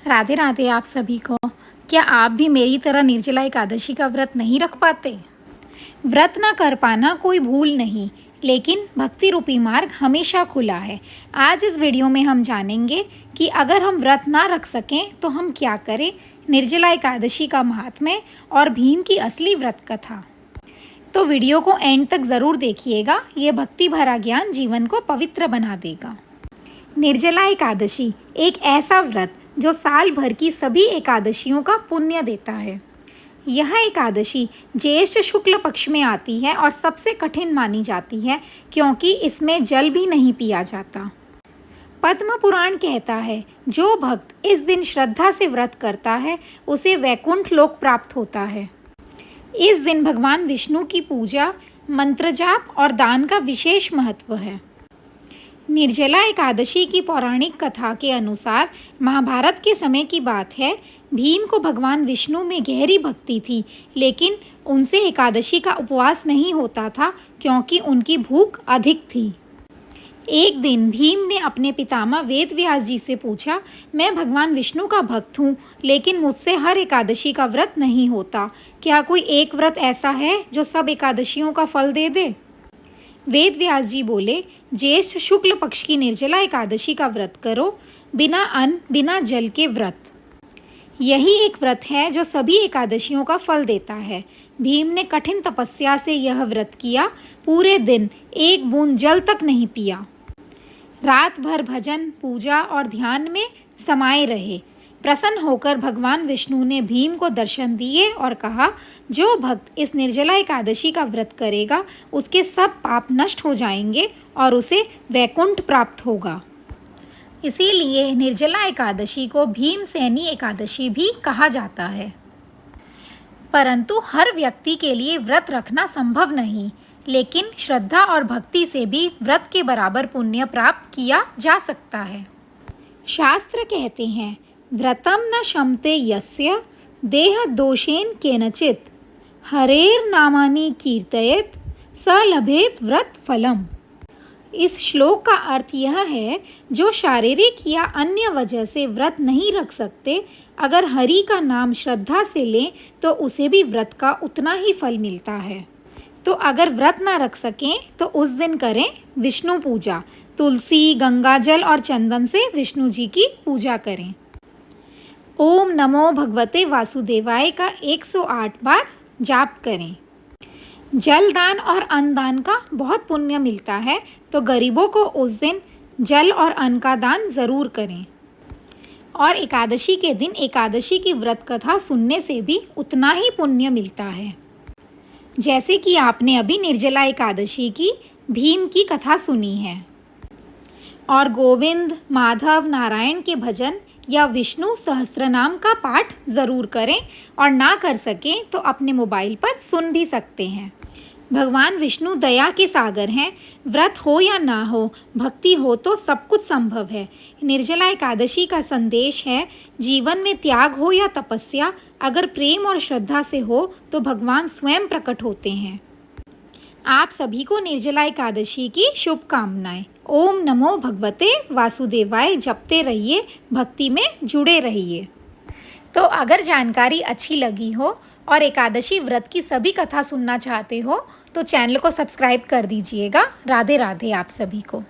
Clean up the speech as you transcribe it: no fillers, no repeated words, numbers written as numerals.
राधे राधे आप सभी को। क्या आप भी मेरी तरह निर्जला एकादशी का व्रत नहीं रख पाते? व्रत ना कर पाना कोई भूल नहीं, लेकिन भक्ति रूपी मार्ग हमेशा खुला है। आज इस वीडियो में हम जानेंगे कि अगर हम व्रत ना रख सकें तो हम क्या करें, निर्जला एकादशी का महात्म्य और भीम की असली व्रत कथा। तो वीडियो को एंड तक ज़रूर देखिएगा, ये भक्ति भरा ज्ञान जीवन को पवित्र बना देगा। निर्जला एकादशी एक ऐसा व्रत जो साल भर की सभी एकादशियों का पुण्य देता है। यह एकादशी ज्येष्ठ शुक्ल पक्ष में आती है और सबसे कठिन मानी जाती है क्योंकि इसमें जल भी नहीं पिया जाता। पद्म पुराण कहता है, जो भक्त इस दिन श्रद्धा से व्रत करता है उसे वैकुंठ लोक प्राप्त होता है। इस दिन भगवान विष्णु की पूजा, मंत्र जाप और दान का विशेष महत्व है। निर्जला एकादशी की पौराणिक कथा के अनुसार महाभारत के समय की बात है। भीम को भगवान विष्णु में गहरी भक्ति थी, लेकिन उनसे एकादशी का उपवास नहीं होता था क्योंकि उनकी भूख अधिक थी। एक दिन भीम ने अपने पितामह वेद व्यास जी से पूछा, मैं भगवान विष्णु का भक्त हूँ, लेकिन मुझसे हर एकादशी का व्रत नहीं होता। क्या कोई एक व्रत ऐसा है जो सब एकादशियों का फल दे दे? वेद व्यास जी बोले, ज्येष्ठ शुक्ल पक्ष की निर्जला एकादशी का व्रत करो, बिना अन्न बिना जल के व्रत। यही एक व्रत है जो सभी एकादशियों का फल देता है। भीम ने कठिन तपस्या से यह व्रत किया, पूरे दिन एक बूंद जल तक नहीं पिया। रात भर भजन, पूजा और ध्यान में समाये रहे। प्रसन्न होकर भगवान विष्णु ने भीम को दर्शन दिए और कहा, जो भक्त इस निर्जला एकादशी का व्रत करेगा उसके सब पाप नष्ट हो जाएंगे और उसे वैकुंठ प्राप्त होगा। इसीलिए निर्जला एकादशी को भीमसेनी एकादशी भी कहा जाता है। परंतु हर व्यक्ति के लिए व्रत रखना संभव नहीं, लेकिन श्रद्धा और भक्ति से भी व्रत के बराबर पुण्य प्राप्त किया जा सकता है। शास्त्र कहते हैं, व्रतम न शमते यस्य देह दोषेन केनचित हरेर नामानि कीर्तयेत स लभेत व्रत फलम। इस श्लोक का अर्थ यह है, जो शारीरिक या अन्य वजह से व्रत नहीं रख सकते, अगर हरि का नाम श्रद्धा से लें तो उसे भी व्रत का उतना ही फल मिलता है। तो अगर व्रत ना रख सकें तो उस दिन करें विष्णु पूजा। तुलसी, गंगाजल और चंदन से विष्णु जी की पूजा करें। ओम नमो भगवते वासुदेवाय का 108 बार जाप करें। जल दान और अन्न दान का बहुत पुण्य मिलता है, तो गरीबों को उस दिन जल और अन्न का दान ज़रूर करें। और एकादशी के दिन एकादशी की व्रत कथा सुनने से भी उतना ही पुण्य मिलता है। जैसे कि आपने अभी निर्जला एकादशी की भीम की कथा सुनी है। और गोविंद, माधव, नारायण के भजन या विष्णु सहस्त्रनाम का पाठ ज़रूर करें, और ना कर सकें तो अपने मोबाइल पर सुन भी सकते हैं। भगवान विष्णु दया के सागर हैं। व्रत हो या ना हो, भक्ति हो तो सब कुछ संभव है। निर्जला एकादशी का संदेश है, जीवन में त्याग हो या तपस्या, अगर प्रेम और श्रद्धा से हो तो भगवान स्वयं प्रकट होते हैं। आप सभी को निर्जला एकादशी की शुभकामनाएं। ओम नमो भगवते वासुदेवाय जपते रहिए, भक्ति में जुड़े रहिए। तो अगर जानकारी अच्छी लगी हो और एकादशी व्रत की सभी कथा सुनना चाहते हो तो चैनल को सब्सक्राइब कर दीजिएगा। राधे राधे आप सभी को।